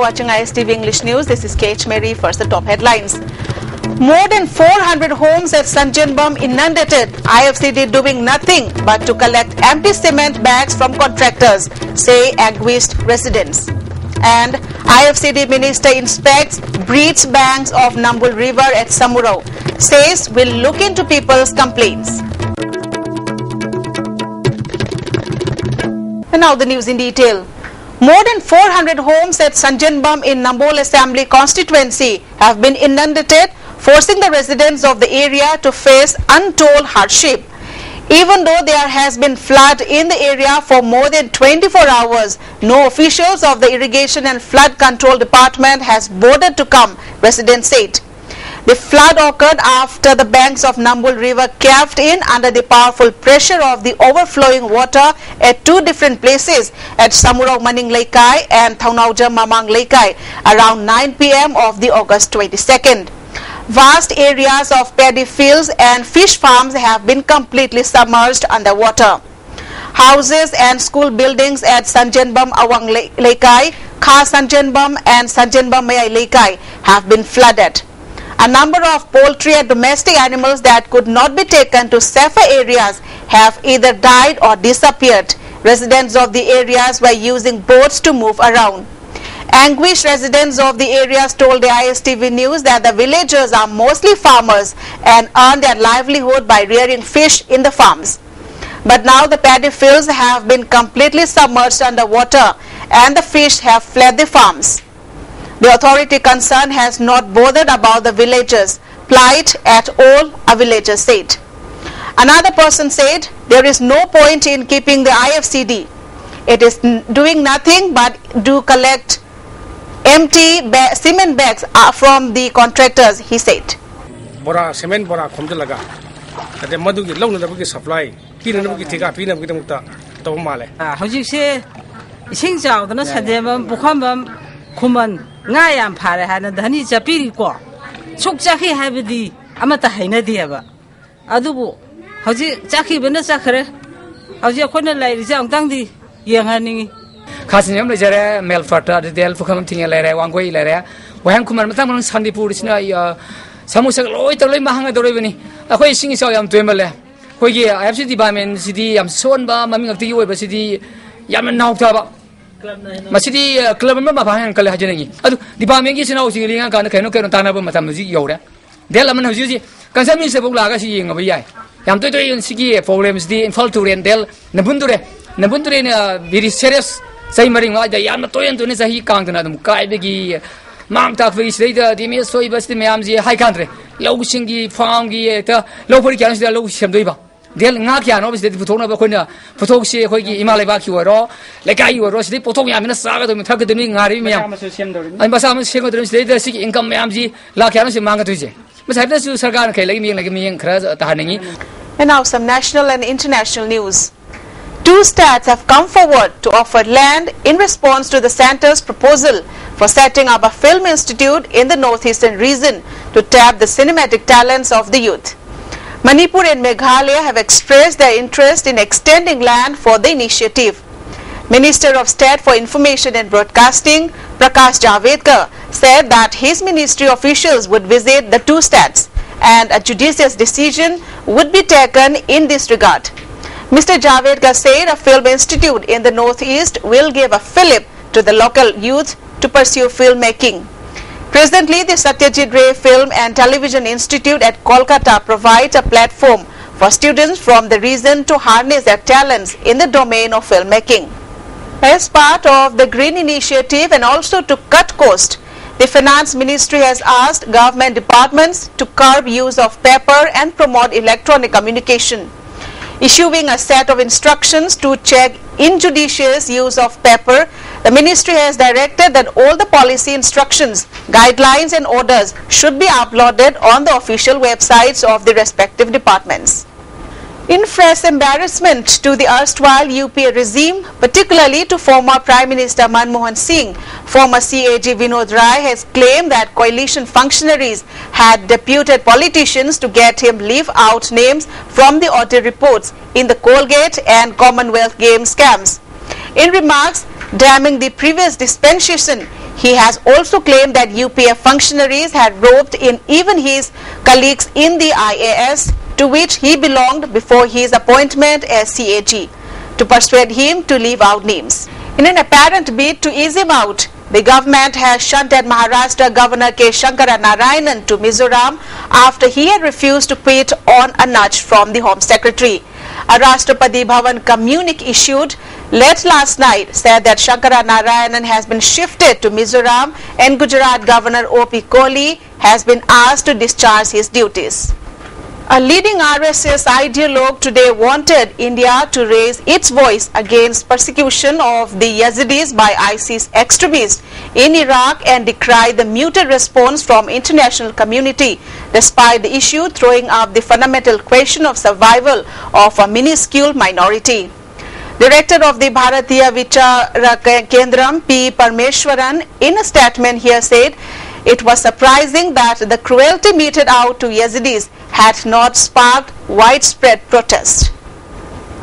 watching ISTV English News. This is Kate Mary. First, the top headlines. More than 400 homes at Sanjanbam inundated. IFCD doing nothing but to collect empty cement bags from contractors, say anguished residents. And IFCD minister inspects breach banks of Nambul River at Samurao, says will look into people's complaints. And now the news in detail. More than 400 homes at Sanjanbam in Nambol Assembly constituency have been inundated, forcing the residents of the area to face untold hardship. Even though there has been flood in the area for more than 24 hours, no officials of the Irrigation and Flood Control Department has bothered to come, residents said. The flood occurred after the banks of Nambul River caved in under the powerful pressure of the overflowing water at two different places at Samurao Maning Laikai and Thaunauja Mamang Laikai around 9 p.m. of the August 22nd. Vast areas of paddy fields and fish farms have been completely submerged underwater. Houses and school buildings at Sanjanbam Awang Laikai, Kha Sanjanbam and Sanjanbam Mayai Laikai have been flooded. A number of poultry and domestic animals that could not be taken to safer areas have either died or disappeared. Residents of the areas were using boats to move around. Anguished residents of the areas told the ISTV News that the villagers are mostly farmers and earn their livelihood by rearing fish in the farms. But now the paddy fields have been completely submerged underwater and the fish have fled the farms. The authority concerned has not bothered about the villagers' plight at all, a villager said. Another person said there is no point in keeping the IFCD. It is doing nothing but do collect empty cement bags from the contractors, he said. Bora cement bora khomja laga. Ate madu ki lawna da ki supply kina na ki thika pina ki tamukta to male. Hojik se ising jaw da na sadem bukham kuman ngayam phare hana dhani chapiri ko sukcha khi habidi amata haina diaba adubu hoji chakhi bena chakhre hoji khona lai ri jang tang di yengani khasnyam le jare melfata del fukham thing le re wangoi le re wahang kuman matang man sandipur sina samusak loi to loi mahanga doroi bani akhoi sing so yam tuemale khoi gi FCD department city yam son ba mami ngakti oi ba city yam nauk ta ba Masidi club member bahang kala hajangi. Adu department ki sinau sing linga kan kaino kaino tanaba matam ji yore. Del aman haji kansa mi se bugla ga si ngabai yai. Yam toi toi sigi problems di infal to del nabundure na very serious sai maring wa da yam toyen to ne sahi kang na dum kai begi mam tak vi sei da di mi soi basti me am ji high country. Lo singi farm gi ta lo pori kan sia lo sem doi ba. Del nga kya no bisde photona ba khoina photok se khoi gi imalai ba ki woro lekai woro sidi photok ya mina saga do mi thak de ni ngari mi yam ai ba sa ma se ko de sidi de sigi income me am ji la kya no se mang ga tuje ma sai da su sarkar kai lagi mi khra ta hangi. And now some national and international news. Two states have come forward to offer land in response to the centre's proposal for setting up a film institute in the northeastern region to tap the cinematic talents of the youth. Manipur and Meghalaya have expressed their interest in extending land for the initiative. Minister of State for Information and Broadcasting, Prakash Javadekar, said that his ministry officials would visit the two states and a judicious decision would be taken in this regard. Mr. Javadekar said a film institute in the northeast will give a fillip to the local youth to pursue filmmaking. Presently, the Satyajit Ray Film and Television Institute at Kolkata provides a platform for students from the region to harness their talents in the domain of filmmaking. As part of the Green Initiative and also to cut cost, the Finance Ministry has asked government departments to curb use of paper and promote electronic communication. Issuing a set of instructions to check injudicious use of paper, the ministry has directed that all the policy instructions, guidelines and orders should be uploaded on the official websites of the respective departments. In fresh embarrassment to the erstwhile UPA regime, particularly to former Prime Minister Manmohan Singh, former CAG Vinod Rai has claimed that coalition functionaries had deputed politicians to get him leave out names from the audit reports in the Colgate and Commonwealth Games scams. In remarks damning the previous dispensation, He has also claimed that UPF functionaries had roped in even his colleagues in the IAS, to which he belonged before his appointment as CAG, to persuade him to leave out names. In an apparent bid to ease him out, the government has shunted Maharashtra Governor K. Shankara Narayanan to Mizoram after he had refused to quit on a nudge from the Home Secretary. A Rashtrapati Bhavan communique issued late last night said that Shankara Narayanan has been shifted to Mizoram and Gujarat Governor O.P. Kohli has been asked to discharge his duties. A leading RSS ideologue today wanted India to raise its voice against persecution of the Yazidis by ISIS extremists in Iraq and decry the muted response from international community, despite the issue throwing up the fundamental question of survival of a minuscule minority. Director of the Bharatiya Vichara Kendram, P. Parmeshwaran, in a statement here said, it was surprising that the cruelty meted out to Yazidis had not sparked widespread protest.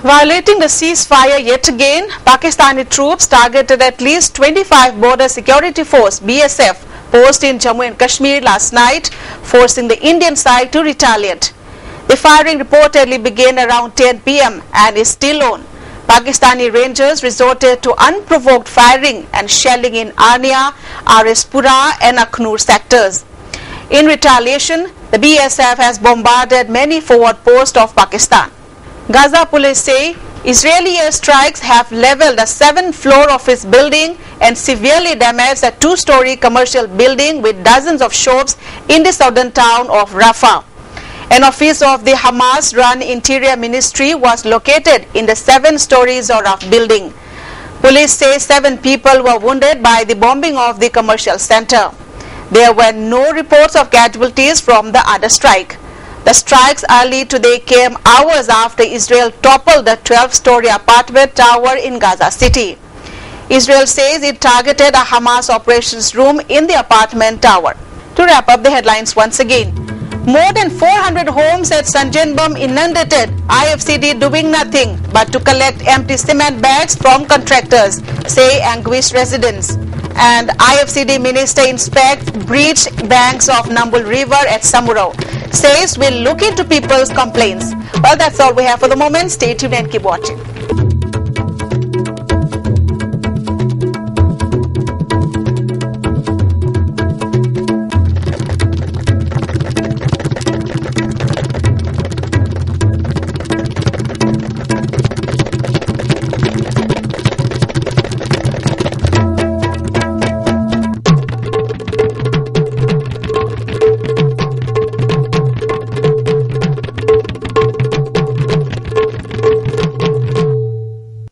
Violating the ceasefire yet again, Pakistani troops targeted at least 25 Border Security Force BSF posts in Jammu and Kashmir last night, forcing the Indian side to retaliate. The firing reportedly began around 10 p.m. and is still on. Pakistani Rangers resorted to unprovoked firing and shelling in Arnia, Arispura and Akhnur sectors. In retaliation, the BSF has bombarded many forward posts of Pakistan. Gaza police say Israeli airstrikes have leveled a 7th floor office building and severely damaged a 2-story commercial building with dozens of shops in the southern town of Rafah. An office of the Hamas-run Interior Ministry was located in the 7 stories of building. Police say 7 people were wounded by the bombing of the commercial center. There were no reports of casualties from the other strike. The strikes early today came hours after Israel toppled the 12-story apartment tower in Gaza City. Israel says it targeted a Hamas operations room in the apartment tower. To wrap up the headlines once again, more than 400 homes at Sanjanbam inundated, IFCD doing nothing but to collect empty cement bags from contractors, say anguished residents. And IFCD minister inspects breached banks of Nambul River at Samuro, says we'll look into people's complaints. Well, that's all we have for the moment. Stay tuned and keep watching.